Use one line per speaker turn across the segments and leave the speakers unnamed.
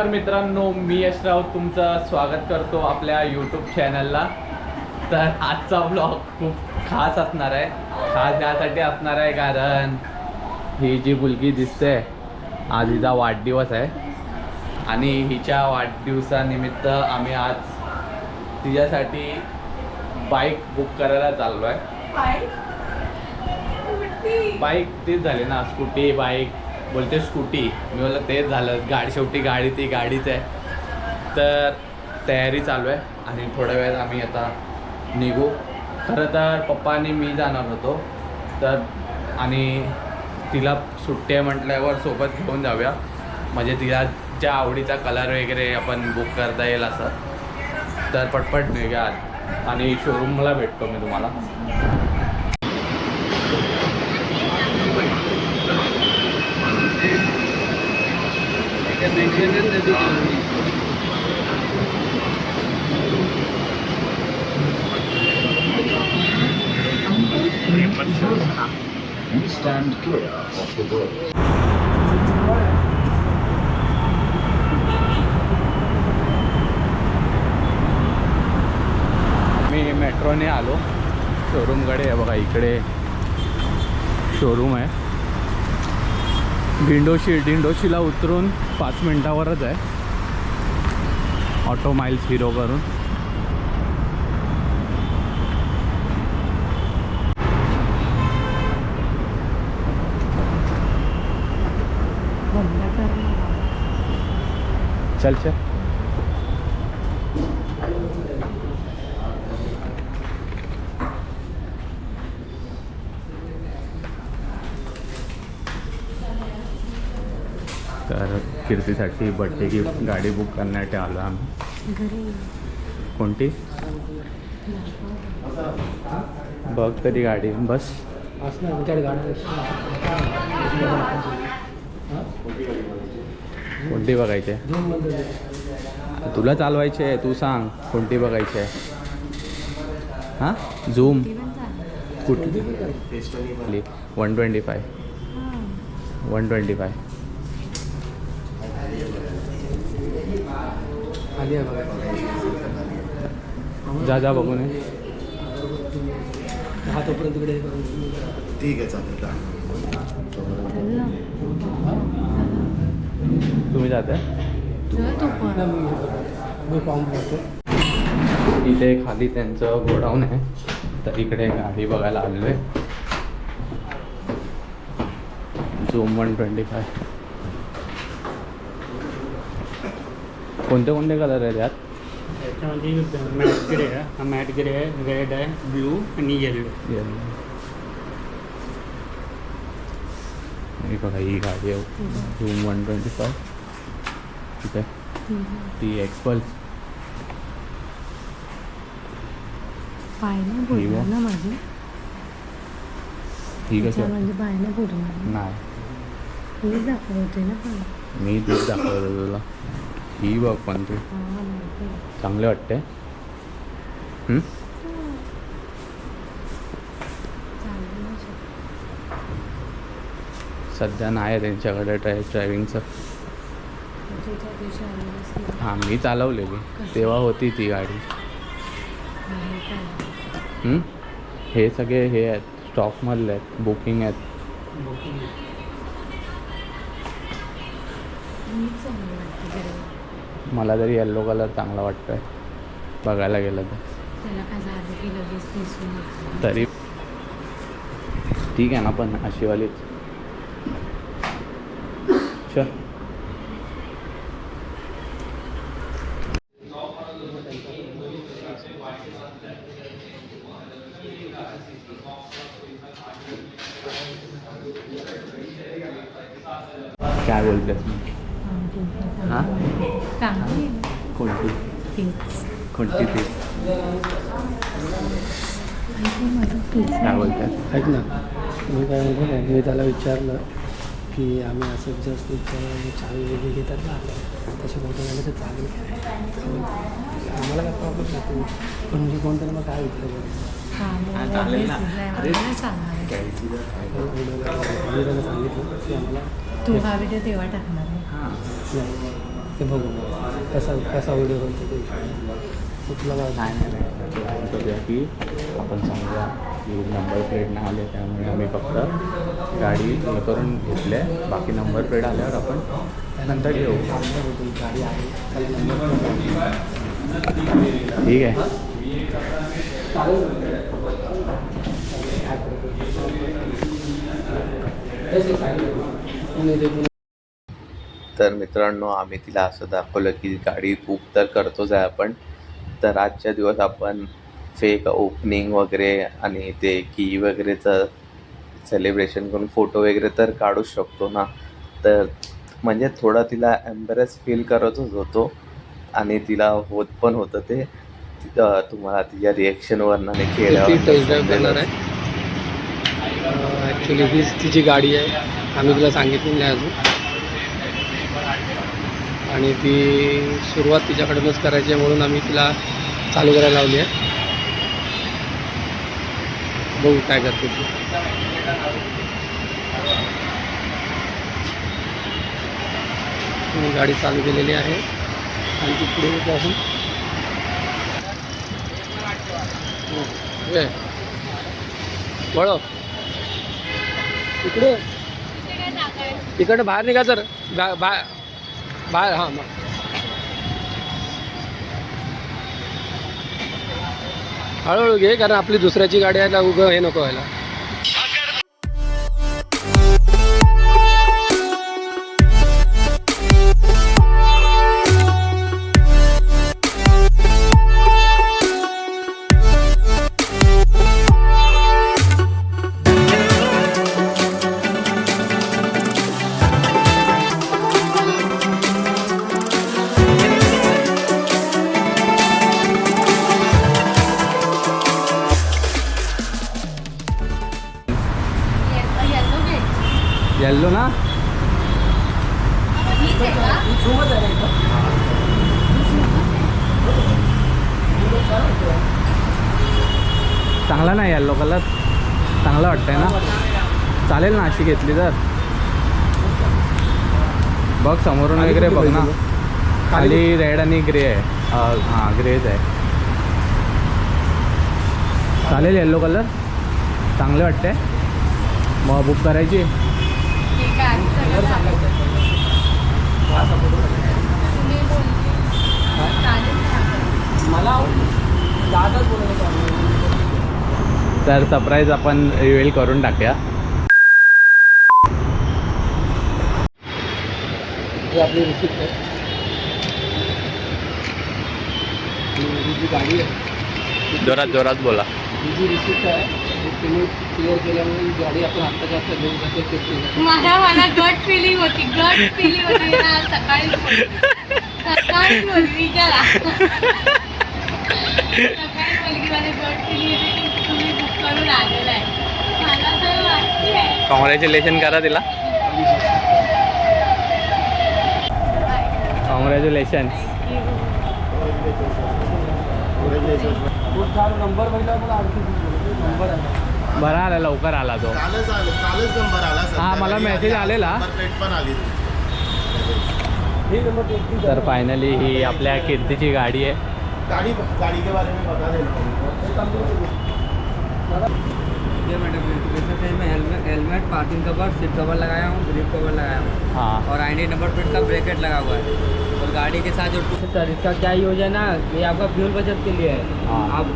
तर मित्रांनो, मी यश राऊत तुमचं स्वागत करतो आपल्या यूट्यूब चॅनलला. तर आजचा ब्लॉग खूप खास असणार आहे. खास यासाठी असणार आहे कारण ही जी मुलगी दिसते, आज हिचा वाढदिवस आहे आणि हिच्या वाढदिवसानिमित्त आम्ही आज तिच्यासाठी बाईक बुक करायला चाललो आहे. बाईक तीच झाली ना, स्कूटी बाईक बोलते स्कूटी, मी बोललं तेच झालं. शेवटी गाडी ती गाडीच आहे. तर तयारी चालू आहे आणि थोड्या वेळात आम्ही आता निघू. खरं तर पप्पा आणि मी जाणार होतो, तर आणि तिला सुट्टी आहे म्हटल्यावर सोबत घेऊन जाऊया, म्हणजे तिला ज्या आवडीचा कलर वगैरे आपण बुक करता येईल असं. तर पटपट निघा आणि शोरूमला भेटतो मी तुम्हाला.
You stand clear of the road.
मी मेट्रोने आलो शोरूमकडे. आहे बघा, इकडे शोरूम आहे. दिंडोशीला उतरून 5 मिनटावरच आहे, ऑटो माइल्स हिरो करून. चल चल. तर कीर्तीसाठी बर्थडे गिफ्ट गाडी बुक करण्यासाठी आलो आम्ही. कोणती बघ तरी गाडी, बस कोणती बघायची आहे? तुला चालवायची आहे, तू सांग कोणती बघायची आहे. हां, झूम कुठली? 125. जा बघून ये.
ठीक आहे, चालेल.
तुम्ही जाता? इथे खाली त्यांचं गोडाऊन आहे, तर इकडे गाडी बघायला आलेलो आहे. झूम 125. कोणते कोणते कलर आहेत यात?
याच्यामध्ये मॅट ग्रे आहे, हा मॅट ग्रे आहे, रेड आहे, ब्लू आणि येल्लो.
ही बघा, ही गाडी आहे झूम 125. ठीक आहे, ती एक्सपल्स.
पायने बोलणार ना माझी,
ही कशी
म्हणजे पायने बोलणार
नाही,
हे दाखवते ना. पण
मी तेच दाखवतो तुला. ही बघ, पण तू चांगले वाटते. सध्या नाही आहे त्यांच्याकडे ड्रायव्हिंगचं. हां, मी चालवलेली तेव्हा होती ती गाडी. हे सगळे हे आहेत, स्टॉकमधले आहेत, बुकिंग आहेत. मला तरी येल्लो कलर चांगला वाटतोय बघायला गेलं तर. तरी ठीक आहे ना, पण अशीवालीच. चल. काय बोलतेस? हां, कोणती कोणती ती काय बोलतात?
ऐक ना, मी काय म्हणतो, मी त्याला विचारलं की आम्ही असं जस्ट चावी वगैरे घेतात ना तसे फोटो झाले तर चालेल. आम्हाला काय प्रॉब्लेम नाही, पण म्हणजे कोणतरी मग काय विचारलं
तू हा व्हिडिओ तेव्हा टाकणार आहे.
ते बघू कसा व्हिडिओ बनतो ते कुठला
करूया की आपण सांगूया की नंबर प्लेट नाही आले, त्यामुळे आम्ही फक्त गाडी हे करून घेतले, बाकी नंबर प्लेट आल्यावर आपण नंतर घेऊ.
गाडी आहे त्याला नंबर
ठीक आहे. तर मित्रांनो, आम्ही तिला असं दाखवलं की गाडी बुक तर करतोच आहे आपण, तर आजच्या दिवस आपण फेक ओपनिंग वगैरे आणि ते की वगैरेचं सेलिब्रेशन करून फोटो वगैरे तर काढूच शकतो ना. तर म्हणजे थोडा तिला एम्बॅरेस फील करतच होतो आणि तिला होत पण होतं ते. तुम्हाला तिच्या रिॲक्शनवरनं आणि खेळल्यावर
ॲक्च्युली हीच तिची गाडी आहे, आम्ही तिला सांगितली नाही अजून, आणि ती सुरुवात तिच्याकडूनच करायची आहे म्हणून आम्ही तिला चालू करायला लावली आहे. बघू काय करते ती. गाडी चालू केलेली आहे आणि ती पुढे येते अजून. वळव इकडे, इकडं बाहेर निघा सर, बाहेर. हां मग हळूहळू घे, कारण आपली दुसऱ्याची गाडी आहे ना, उगं हे नको व्हायला.
येल्लो ना, चांगला नाही येल्लो कलर, चांगला वाटतंय ना, चालेल ना अशी घेतली तर. बघ समोरून वगैरे बघ ना, खाली रेड आणि ग्रे आहे. हां ग्रेच आहे, चालेल येल्लो कलर, चांगले वाटते. मग बुक करायची. तर सरप्राईज आपण रिव्हील करून टाकूया.
ही आपली रिसिप्ट आहे, ही जी गाडी आहे,
जोरात जोरात बोला.
ही जी रिसिप्ट आहे तुम्ही क्लिअर केल्यामुळे ही गाडी आपण आत्ताच्या आत्ता घेऊन जातो.
मला गट फिलिंग होती ना, सकाळी बोलली विचारा, सकाळी बोलली की मला गट फिलिंग होती की तुम्ही बुक करून आलेला आहे. मला तर वाटते
कॉंग्रॅच्युलेशन करा तिला. कॉंग्रॅच्युलेशन.
खूप छान नंबर पहिला, मला आणखी नंबर आहे.
बरा आला, लवकर आला तो.
कालच नंबर आला.
हां मला मेसेज आलेला.
प्लेट पण आली.
ही नंबर प्लेट.
तर फायनली ही आपल्या कीर्तीची गाडी आहे.
गाड़ी के बारे में बता देना.
ये मैडम मैं helmet parking cover, seat cover लगाया हूँ, ग्रिप कवर लगाया हूँ,
हाँ
और आईडी नंबर प्लेट का ब्रैकेट लगा हुआ है, और गाड़ी के साथ जो सर इसका क्या यूज है ना, ये आपका फ्यूल बचत के लिए है.
हाँ.
आप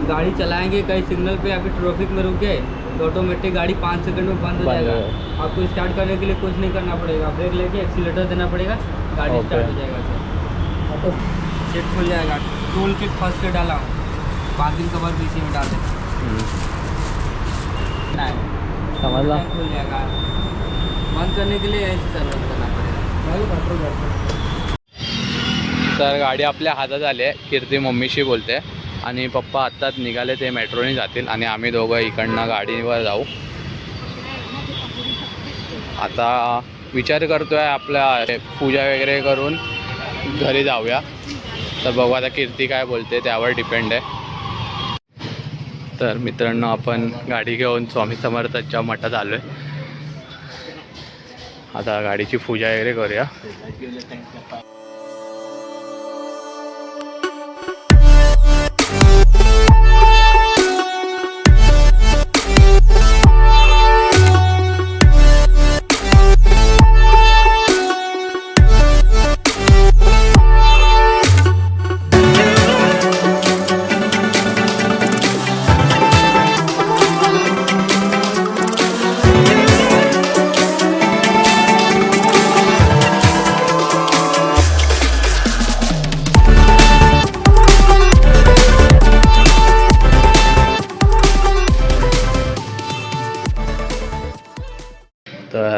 गाड़ी चलाएंगे कहीं सिग्नल पे या फिर ट्रैफिक में रुके तो ऑटोमेटिक गाड़ी 5 सेकंड में बंद हो जाएगा. आपको स्टार्ट करने के लिए कुछ नहीं करना पड़ेगा, ब्रेक लेके एक्सीलेटर देना पड़ेगा, गाड़ी स्टार्ट हो जाएगा सर. तो सीट खुल जाएगा. टूल किट फंस के डाला हूँ, पार्किंग कवर भी इसी में डाल दें.
समझला.
खुल जाएगा. बंद करने के लिए ऐसे सर्विस करना पड़ेगा.
तर गाडी आपल्या हातात आली आहे. कीर्ती मम्मीशी बोलते आणि पप्पा आत्ताच निघाले, ते मेट्रोने जातील आणि आम्ही दोघं इकडनं गाडीवर जाऊ. आता विचार करतो आहे आपल्या पूजा वगैरे करून घरी जाऊया. तर बघू आता कीर्ती काय बोलते, त्यावर डिपेंड आहे. तर मित्रांनो, आपण गाडी घेऊन स्वामी समर्थांच्या मठात आलो आहे. आता गाडीची पूजा वगैरे करूया.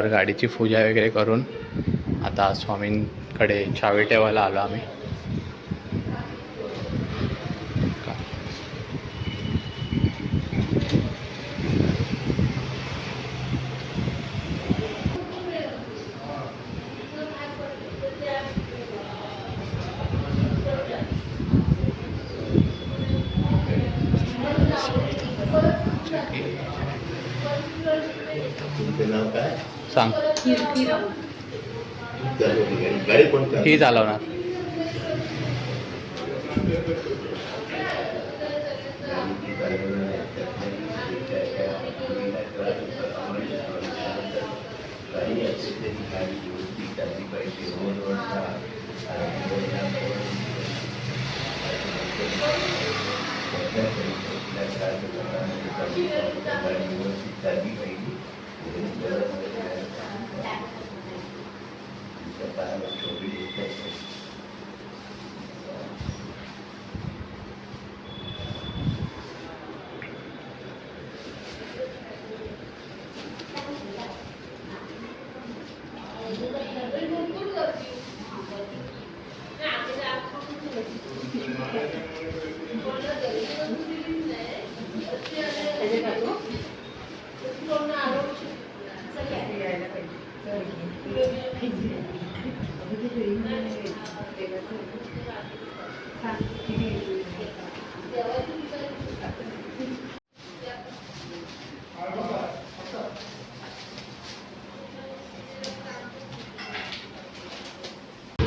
तर गाडीची पूजा वगैरे करून आता स्वामींकडे चावी ठेवायला आलो आम्ही.
तुमचं नाव काय?
सांग.
गाडी कोण
ही चालवणार.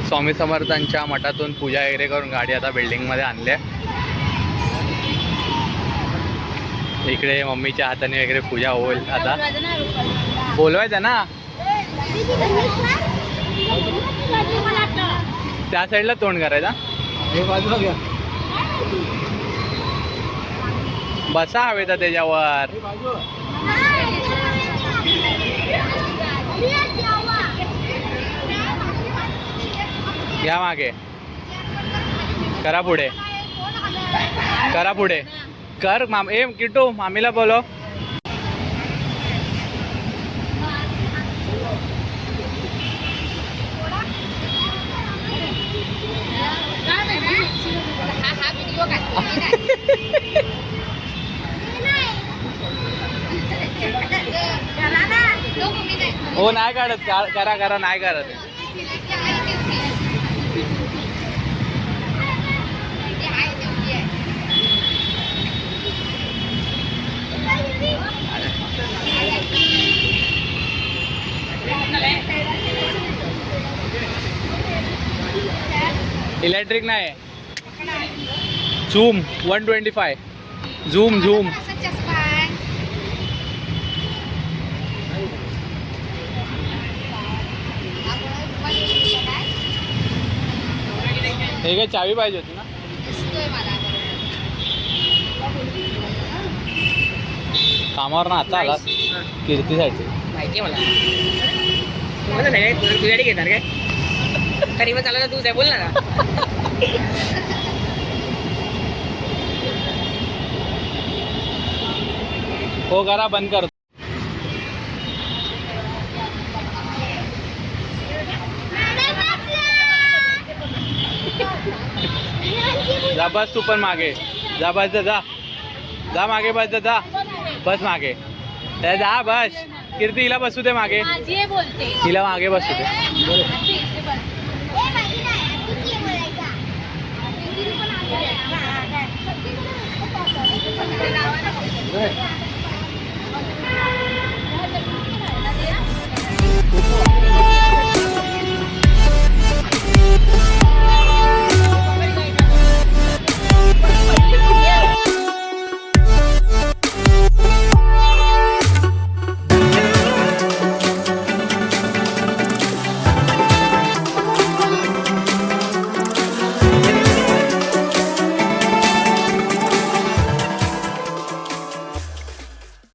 स्वामी समर्थांच्या मठातून पूजा वगैरे करून गाडी आता बिल्डिंगमध्ये आणली आहे. इकडे मम्मीच्या हाताने वगैरे पूजा होईल. आता बोलवायचं ना त्या साईडला तोंड करायचा. बसा हवेत त्याच्यावर. घ्या मागे. करा पुढे. करा पुढे. कर माम. ए किट्टू मामीला बोलो. हो नाही काढत. करा करा नाही करत. इलेक्ट्रिक नाही. झूम 125. Zoom zoom. हे काय चावी पाहिजे होती ना. कामावर ना आता आला कीर्तीसाठी.
माहिती आहे मला तुझ्यासाठी घेणार काय तरी मग चालला तूच आहे बोल ना.
हो करा बंद कर. जा बस तू पण मागे जा. बस जा जा मागे. बस जा. बस मागे जा. बस कीर्ती हिला बसू दे मागे. हिला मागे बसू दे.